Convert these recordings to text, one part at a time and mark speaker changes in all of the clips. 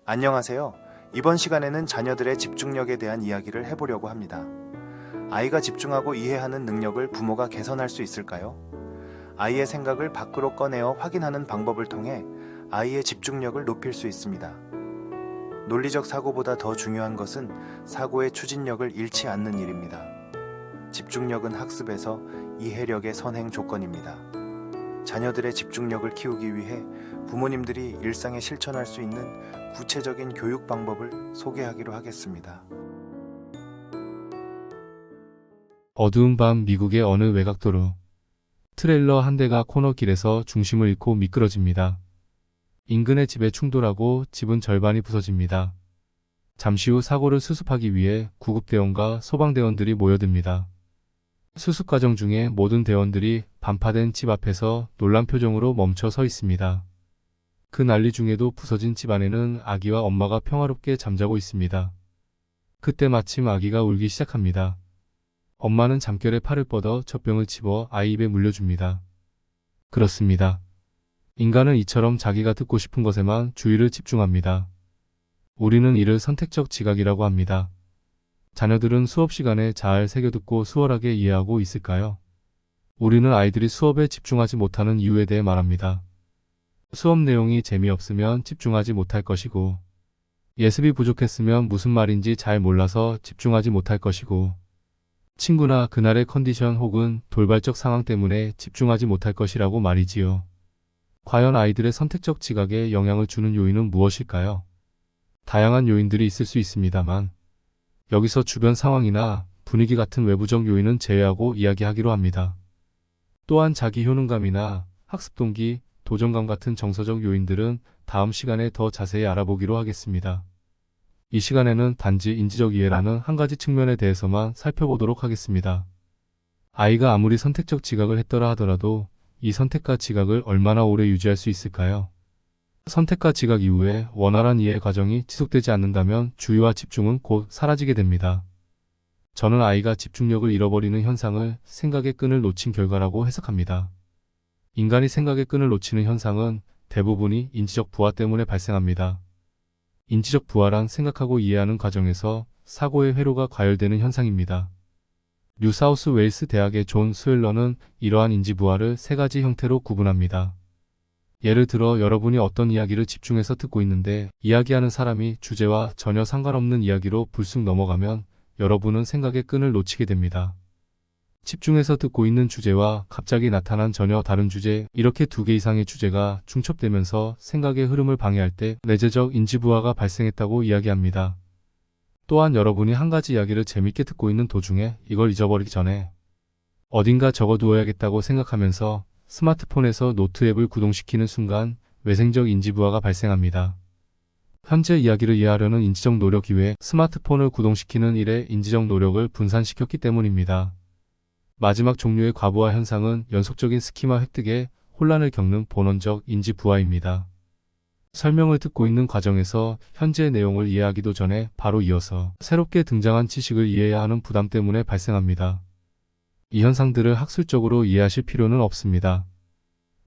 Speaker 1: 안녕하세요. 이번 시간에는 자녀들의 집중력에 대한 이야기를 해보려고 합니다. 아이가 집중하고 이해하는 능력을 부모가 개선할 수 있을까요? 아이의 생각을 밖으로 꺼내어 확인하는 방법을 통해 아이의 집중력을 높일 수 있습니다. 논리적 사고보다 더 중요한 것은 사고의 추진력을 잃지 않는 일입니다. 집중력은 학습에서 이해력의 선행 조건입니다. 자녀들의 집중력을 키우기 위해 부모님들이 일상에 실천할 수 있는 구체적인 교육 방법을 소개하기로 하겠습니다.
Speaker 2: 어두운 밤 미국의 어느 외곽도로 트레일러 한 대가 코너길에서 중심을 잃고 미끄러집니다. 인근의 집에 충돌하고 집은 절반이 부서집니다. 잠시 후 사고를 수습하기 위해 구급대원과 소방대원들이 모여듭니다. 수습 과정 중에 모든 대원들이 반파된 집 앞에서 놀란 표정으로 멈춰 서 있습니다. 그 난리 중에도 부서진 집 안에는 아기와 엄마가 평화롭게 잠자고 있습니다. 그때 마침 아기가 울기 시작합니다. 엄마는 잠결에 팔을 뻗어 젖병을 집어 아이 입에 물려줍니다. 그렇습니다. 인간은 이처럼 자기가 듣고 싶은 것에만 주의를 집중합니다. 우리는 이를 선택적 지각이라고 합니다. 자녀들은 수업 시간에 잘 새겨듣고 수월하게 이해하고 있을까요? 우리는 아이들이 수업에 집중하지 못하는 이유에 대해 말합니다. 수업 내용이 재미없으면 집중하지 못할 것이고, 예습이 부족했으면 무슨 말인지 잘 몰라서 집중하지 못할 것이고, 친구나 그날의 컨디션 혹은 돌발적 상황 때문에 집중하지 못할 것이라고 말이지요. 과연 아이들의 선택적 지각에 영향을 주는 요인은 무엇일까요? 다양한 요인들이 있을 수 있습니다만, 여기서 주변 상황이나 분위기 같은 외부적 요인은 제외하고 이야기하기로 합니다. 또한 자기 효능감이나 학습 동기, 도전감 같은 정서적 요인들은 다음 시간에 더 자세히 알아보기로 하겠습니다. 이 시간에는 단지 인지적 이해라는 한 가지 측면에 대해서만 살펴보도록 하겠습니다. 아이가 아무리 선택적 지각을 했더라 하더라도 이 선택과 지각을 얼마나 오래 유지할 수 있을까요? 선택과 지각 이후에 원활한 이해 과정이 지속되지 않는다면 주의와 집중은 곧 사라지게 됩니다. 저는 아이가 집중력을 잃어버리는 현상을 생각의 끈을 놓친 결과라고 해석합니다. 인간이 생각의 끈을 놓치는 현상은 대부분이 인지적 부하 때문에 발생합니다. 인지적 부하란 생각하고 이해하는 과정에서 사고의 회로가 과열되는 현상입니다. 뉴사우스 웨일스 대학의 존 스웰러는 이러한 인지 부하를 세 가지 형태로 구분합니다. 예를 들어 여러분이 어떤 이야기를 집중해서 듣고 있는데 이야기하는 사람이 주제와 전혀 상관없는 이야기로 불쑥 넘어가면 여러분은 생각의 끈을 놓치게 됩니다. 집중해서 듣고 있는 주제와 갑자기 나타난 전혀 다른 주제, 이렇게 두 개 이상의 주제가 중첩되면서 생각의 흐름을 방해할 때 내재적 인지부하가 발생했다고 이야기합니다. 또한 여러분이 한 가지 이야기를 재밌게 듣고 있는 도중에 이걸 잊어버리기 전에 어딘가 적어두어야겠다고 생각하면서 스마트폰에서 노트 앱을 구동시키는 순간 외생적 인지부하가 발생합니다. 현재 이야기를 이해하려는 인지적 노력 이외에 스마트폰을 구동시키는 일에 인지적 노력을 분산시켰기 때문입니다. 마지막 종류의 과부하 현상은 연속적인 스키마 획득에 혼란을 겪는 본원적 인지 부하입니다. 설명을 듣고 있는 과정에서 현재의 내용을 이해하기도 전에 바로 이어서 새롭게 등장한 지식을 이해해야 하는 부담 때문에 발생합니다. 이 현상들을 학술적으로 이해하실 필요는 없습니다.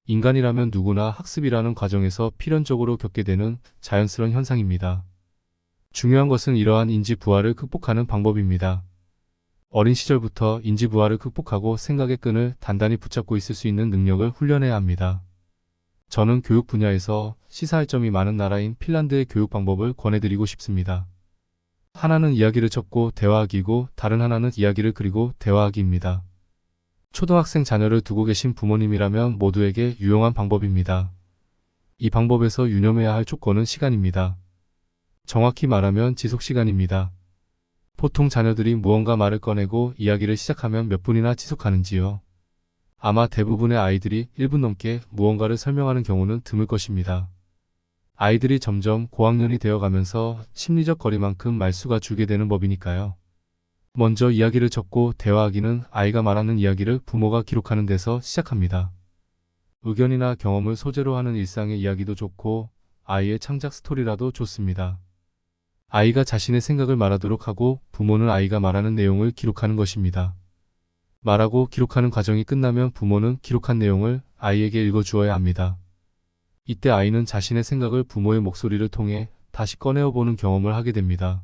Speaker 2: 인간이라면 누구나 학습이라는 과정에서 필연적으로 겪게 되는 자연스러운 현상입니다. 중요한 것은 이러한 인지 부하를 극복하는 방법입니다. 어린 시절부터 인지 부하를 극복하고 생각의 끈을 단단히 붙잡고 있을 수 있는 능력을 훈련해야 합니다. 저는 교육 분야에서 시사할 점이 많은 나라인 핀란드의 교육 방법을 권해드리고 싶습니다. 하나는 이야기를 적고 대화하기이고 다른 하나는 이야기를 그리고 대화하기입니다. 초등학생 자녀를 두고 계신 부모님이라면 모두에게 유용한 방법입니다. 이 방법에서 유념해야 할 조건은 시간입니다. 정확히 말하면 지속 시간입니다. 보통 자녀들이 무언가 말을 꺼내고 이야기를 시작하면 몇 분이나 지속하는지요? 아마 대부분의 아이들이 1분 넘게 무언가를 설명하는 경우는 드물 것입니다. 아이들이 점점 고학년이 되어가면서 심리적 거리만큼 말수가 줄게 되는 법이니까요. 먼저 이야기를 적고 대화하기는 아이가 말하는 이야기를 부모가 기록하는 데서 시작합니다. 의견이나 경험을 소재로 하는 일상의 이야기도 좋고 아이의 창작 스토리라도 좋습니다. 아이가 자신의 생각을 말하도록 하고 부모는 아이가 말하는 내용을 기록하는 것입니다. 말하고 기록하는 과정이 끝나면 부모는 기록한 내용을 아이에게 읽어주어야 합니다. 이때 아이는 자신의 생각을 부모의 목소리를 통해 다시 꺼내어 보는 경험을 하게 됩니다.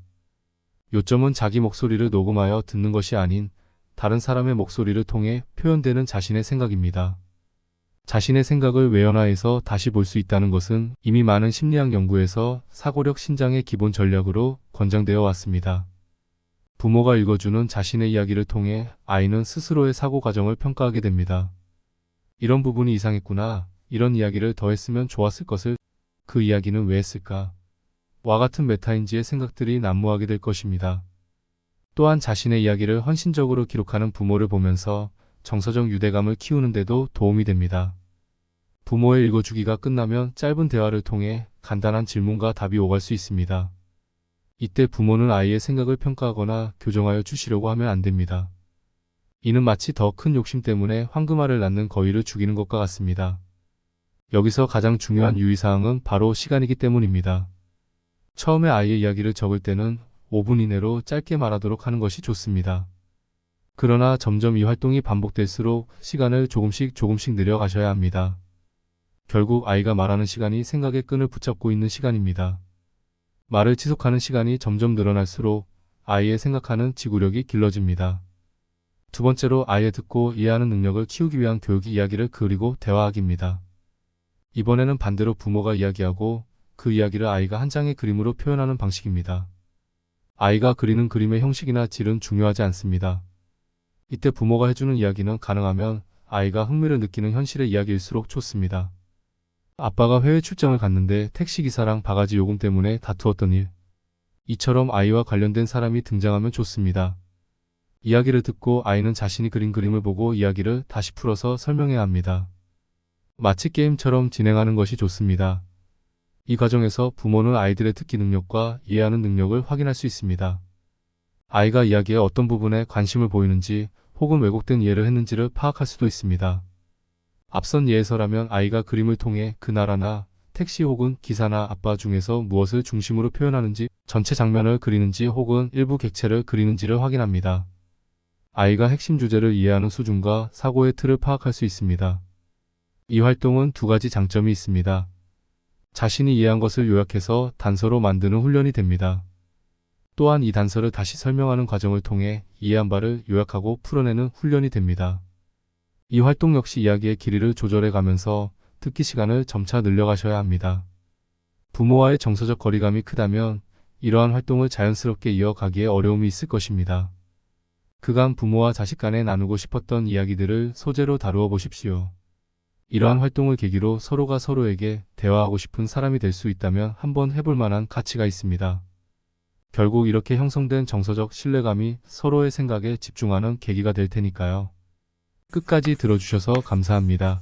Speaker 2: 요점은 자기 목소리를 녹음하여 듣는 것이 아닌 다른 사람의 목소리를 통해 표현되는 자신의 생각입니다. 자신의 생각을 외연화해서 다시 볼 수 있다는 것은 이미 많은 심리학 연구에서 사고력 신장의 기본 전략으로 권장되어 왔습니다. 부모가 읽어주는 자신의 이야기를 통해 아이는 스스로의 사고 과정을 평가하게 됩니다. 이런 부분이 이상했구나. 이런 이야기를 더 했으면 좋았을 것을. 그 이야기는 왜 했을까? 와 같은 메타인지의 생각들이 난무하게 될 것입니다. 또한 자신의 이야기를 헌신적으로 기록하는 부모를 보면서 정서적 유대감을 키우는 데도 도움이 됩니다. 부모의 읽어주기가 끝나면 짧은 대화를 통해 간단한 질문과 답이 오갈 수 있습니다. 이때 부모는 아이의 생각을 평가하거나 교정하여 주시려고 하면 안 됩니다. 이는 마치 더 큰 욕심 때문에 황금알을 낳는 거위를 죽이는 것과 같습니다. 여기서 가장 중요한 유의사항은 바로 시간이기 때문입니다. 처음에 아이의 이야기를 적을 때는 5분 이내로 짧게 말하도록 하는 것이 좋습니다. 그러나 점점 이 활동이 반복될수록 시간을 조금씩 늘려가셔야 합니다. 결국 아이가 말하는 시간이 생각의 끈을 붙잡고 있는 시간입니다. 말을 지속하는 시간이 점점 늘어날수록 아이의 생각하는 지구력이 길러집니다. 두 번째로 아이의 듣고 이해하는 능력을 키우기 위한 교육이 이야기를 그리고 대화하기입니다. 이번에는 반대로 부모가 이야기하고 그 이야기를 아이가 한 장의 그림으로 표현하는 방식입니다. 아이가 그리는 그림의 형식이나 질은 중요하지 않습니다. 이때 부모가 해주는 이야기는 가능하면 아이가 흥미를 느끼는 현실의 이야기일수록 좋습니다. 아빠가 해외 출장을 갔는데 택시기사랑 바가지 요금 때문에 다투었던 일. 이처럼 아이와 관련된 사람이 등장하면 좋습니다. 이야기를 듣고 아이는 자신이 그린 그림을 보고 이야기를 다시 풀어서 설명해야 합니다. 마치 게임처럼 진행하는 것이 좋습니다. 이 과정에서 부모는 아이들의 듣기 능력과 이해하는 능력을 확인할 수 있습니다. 아이가 이야기의 어떤 부분에 관심을 보이는지 혹은 왜곡된 이해를 했는지를 파악할 수도 있습니다. 앞선 예에서라면 아이가 그림을 통해 그 나라나 택시 혹은 기사나 아빠 중에서 무엇을 중심으로 표현하는지, 전체 장면을 그리는지 혹은 일부 객체를 그리는지를 확인합니다. 아이가 핵심 주제를 이해하는 수준과 사고의 틀을 파악할 수 있습니다. 이 활동은 두 가지 장점이 있습니다. 자신이 이해한 것을 요약해서 단서로 만드는 훈련이 됩니다. 또한 이 단서를 다시 설명하는 과정을 통해 이해한 바를 요약하고 풀어내는 훈련이 됩니다. 이 활동 역시 이야기의 길이를 조절해 가면서 듣기 시간을 점차 늘려가셔야 합니다. 부모와의 정서적 거리감이 크다면 이러한 활동을 자연스럽게 이어가기에 어려움이 있을 것입니다. 그간 부모와 자식 간에 나누고 싶었던 이야기들을 소재로 다루어 보십시오. 이러한 활동을 계기로 서로가 서로에게 대화하고 싶은 사람이 될 수 있다면 한번 해볼 만한 가치가 있습니다. 결국 이렇게 형성된 정서적 신뢰감이 서로의 생각에 집중하는 계기가 될 테니까요. 끝까지 들어주셔서 감사합니다.